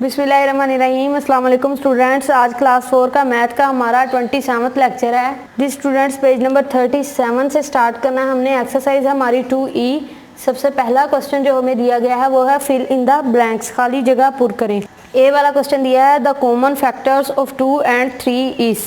बिस्मिल्लाहिर्रहमानिर्रहीम। अस्सलाम वालेकुम स्टूडेंट्स। आज क्लास 4 का मैथ का हमारा 27वां लेक्चर है। जी स्टूडेंट्स, पेज नंबर 37 से स्टार्ट करना है हमने। एक्सरसाइज है हमारी 2E। सबसे पहला क्वेश्चन जो हमें दिया गया है वो है फिल इन द ब्लैंक्स, खाली जगह पुर करें। ए वाला क्वेश्चन दिया है the common factors of 2 and 3 is.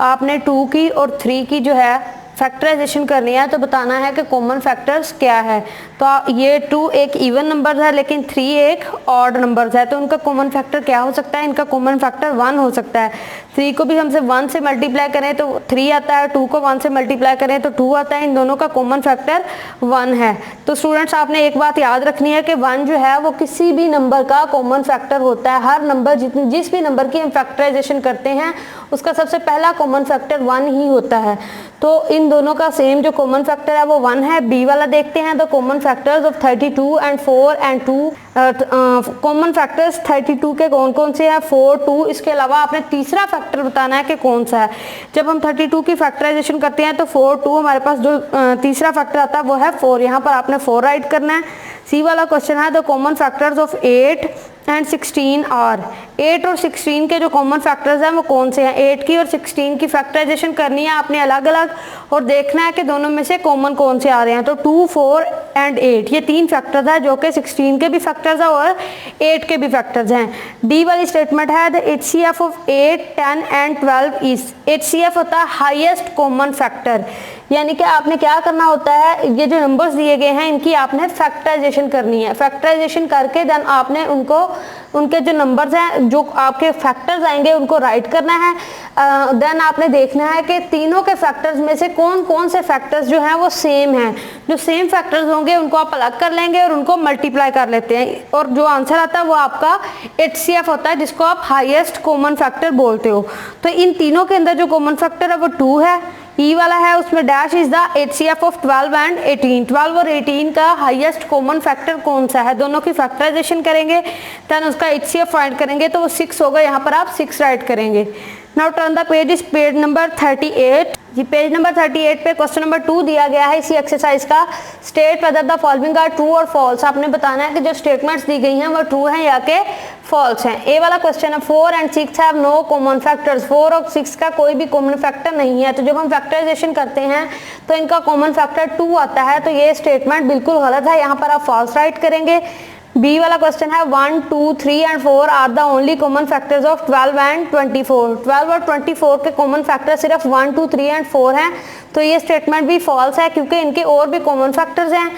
आपने 2 की और 3 की जो है फैक्टराइजेशन करनी है तो बताना है कि कॉमन फैक्टर्स क्या है। तो ये 2 एक इवन नंबर है लेकिन 3 एक ऑड नंबर है, तो उनका कॉमन फैक्टर क्या हो सकता है? इनका कॉमन फैक्टर 1 हो सकता है। 3 को भी हमसे 1 से मल्टीप्लाई करें तो 3 आता है, 2 को 1 से मल्टीप्लाई करें तो 2 आता है। इन दोनों का कॉमन फैक्टर 1 है। तो स्टूडेंट्स आपने एक बात याद रखनी है कि 1 जो है वो किसी भी नंबर का कॉमन फैक्टर होता है। हर नंबर जिस भी नंबर की हम फैक्टराइजेशन करते हैं उसका सबसे पहला कॉमन फैक्टर 1 ही होता है। तो इन दोनों का सेम जो कॉमन फैक्टर है वो 1 है। बी वाला देखते हैं। The common factors of 32 and 4 and 2। Common factors 32 के कौन कौन से हैं? 4, 2। इसके अलावा आपने तीसरा फैक्टर बताना है कि कौन सा है। जब हम 32 की फैक्टराइजेशन करते हैं तो 4, 2 हमारे पास जो तीसरा फैक्टर आता है वो है 4। यहाँ पर आपने 4 राइट करना है। सी वाला क्वेश्चन है the common factors of 8 and 16 are. 8 और 16 के जो कॉमन फैक्टर्स हैं वो कौन से हैं? 8 की और 16 की फैक्टराइजेशन करनी है आपने अलग अलग और देखना है कि दोनों में से कॉमन कौन से आ रहे हैं। तो 2, 4 and 8 ये 3 फैक्टर्स हैं जो कि 16 के भी फैक्टर्स हैं और 8 के भी फैक्टर्स हैं। डी वाली स्टेटमेंट है the HCF of 8, 10 and 12 is. HCF होता है हाईएस्ट कॉमन फैक्टर, यानी कि आपने क्या करना होता है, ये जो नंबर्स दिए गए हैं इनकी आपने फैक्टराइजेशन करनी है। फैक्टराइजेशन करके देन आपने उनके जो नंबर्स हैं जो आपके फैक्टर्स आएंगे उनको राइट करना है। देन आपने देखना है कि तीनों के फैक्टर्स में से कौन कौन से फैक्टर्स जो हैं वो सेम हैं। जो सेम फैक्टर्स होंगे उनको आप अलग कर लेंगे और उनको मल्टीप्लाई कर लेते हैं और जो आंसर आता है वो आपका HCF होता है, जिसको आप हाईएस्ट कॉमन फैक्टर बोलते हो। तो इन तीनों के अंदर जो कॉमन फैक्टर है वो 2 है। ई वाला है उसमें dash is the HCF of 12 and 18। 12 और 18 का हाईएस्ट कॉमन फैक्टर कौन सा है? दोनों की फैक्टराइजेशन करेंगे देन उसका HCF फाइंड करेंगे तो वो 6 होगा। यहाँ पर आप 6 राइट करेंगे। Now turn the page is page number 38। जी पेज नंबर 38 पे क्वेश्चन नंबर 2 दिया गया है इसी एक्सरसाइज का। State whether the following are true और फॉल्स। आपने बताना है कि जो स्टेटमेंट्स दी गई हैं वो ट्रू हैं या के फॉल्स हैं। ए वाला क्वेश्चन है 4 and 6 have no common factors. 4 और 6 का कोई भी कॉमन फैक्टर नहीं है। तो जब हम फैक्टराइजेशन करते हैं तो इनका कॉमन फैक्टर 2 आता है, तो ये स्टेटमेंट बिल्कुल गलत है। यहाँ पर आप फॉल्स राइट करेंगे। बी वाला क्वेश्चन है 1, 2, 3 and 4 are the only common factors of 12 and 24। 12 और 24 के कॉमन फैक्टर सिर्फ 1, 2, 3 and 4 हैं, तो ये स्टेटमेंट भी फॉल्स है क्योंकि इनके और भी कॉमन फैक्टर्स हैं।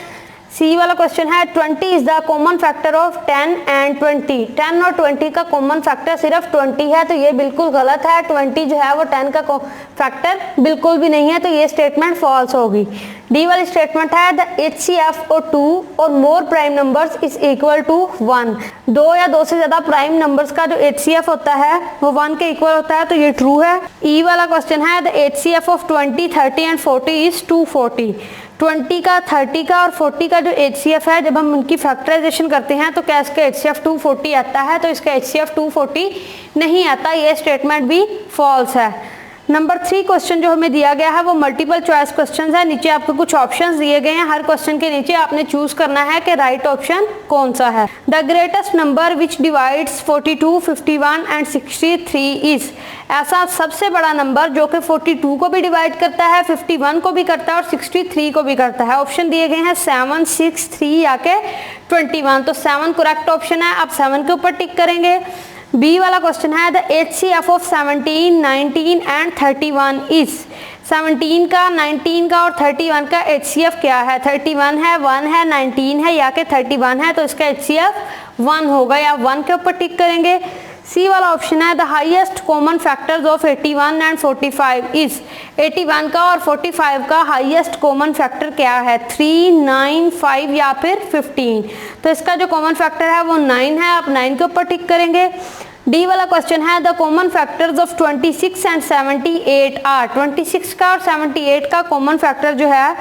सी वाला क्वेश्चन है 20 is the common factor of 10 and 20। 10 और 20 का कॉमन फैक्टर सिर्फ 20 है, तो ये बिल्कुल गलत है। 20 जो है वो 10 का फैक्टर बिल्कुल भी नहीं है, तो ये स्टेटमेंट फॉल्स होगी। डी वाली स्टेटमेंट है द HCF और 2 और more prime numbers is equal to 1। 2 या 2 से ज्यादा प्राइम नंबर्स का जो HCF होता है वो 1 के इक्वल होता है, तो ये ट्रू है। ई वाला क्वेश्चन है the HCF of 20, 30 and 40 is 240। 20 का, 30 का और 40 का जो HCF है जब हम उनकी फैक्टराइजेशन करते हैं तो क्या इसका HCF 240 आता है? तो इसका HCF 240 नहीं आता, ये स्टेटमेंट भी फॉल्स है। नंबर 3 क्वेश्चन जो हमें दिया गया है वो मल्टीपल चॉइस क्वेश्चन है। नीचे आपको कुछ ऑप्शंस दिए गए हैं, हर क्वेश्चन के नीचे आपने चूज करना है कि राइट ऑप्शन कौन सा है। The greatest number which divides 42, 51 and 63 is. ऐसा सबसे बड़ा नंबर जो कि 42 को भी डिवाइड करता है, 51 को भी करता है और 63 को भी करता है। ऑप्शन दिए गए हैं 7, 6, 3 या के 21। तो 7 करेक्ट ऑप्शन है, आप 7 के ऊपर टिक करेंगे। बी वाला क्वेश्चन है the HCF of 17, 19 and 31 is. 17 का, 19 का और 31 का HCF क्या है? 31 है, 1 है, 19 है या के 31 है, तो इसका HCF 1 होगा, या 1 के ऊपर टिक करेंगे। सी वाला ऑप्शन है the highest common factors of 81 and 45 is. 81 का और 45 का हाईएस्ट कॉमन फैक्टर क्या है? 3, 9, 5 या फिर 15। तो इसका जो कॉमन फैक्टर है वो 9 है, आप 9 के ऊपर टिक करेंगे। डी वाला क्वेश्चन है the common factors of 26 and 78 are. 26 का और 78 का कॉमन फैक्टर जो है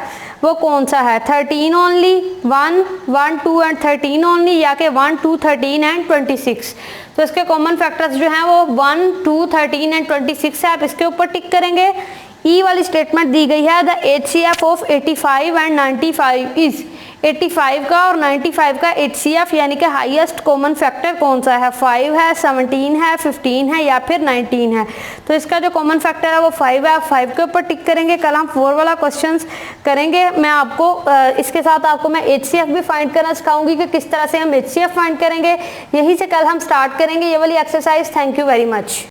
वो कौन सा है? 13 ओनली, 1, 1, 2 and 13 ओनली या के 1, 2, 13 and 26। तो इसके कॉमन फैक्टर्स जो हैं वो 1, 2, 13 and 26 है, आप इसके ऊपर टिक करेंगे। ई वाली स्टेटमेंट दी गई है, the HCF of 85 and 95 is 85 का और 95 का HCF यानी कि हाईएस्ट कॉमन फैक्टर कौन सा है, 5 है, 17 है, 15 है या फिर 19 है। तो इसका जो कॉमन फैक्टर है वो 5 है, आप 5 के ऊपर टिक करेंगे। कल हम 4 वाला क्वेश्चन करेंगे। मैं आपको इसके साथ आपको मैं HCF भी फाइंड करना सिखाऊंगी कि किस तरह से हम HCF फाइंड करेंगे। यहीं से कल हम स्टार्ट करेंगे ये वाली exercise. Thank you very much.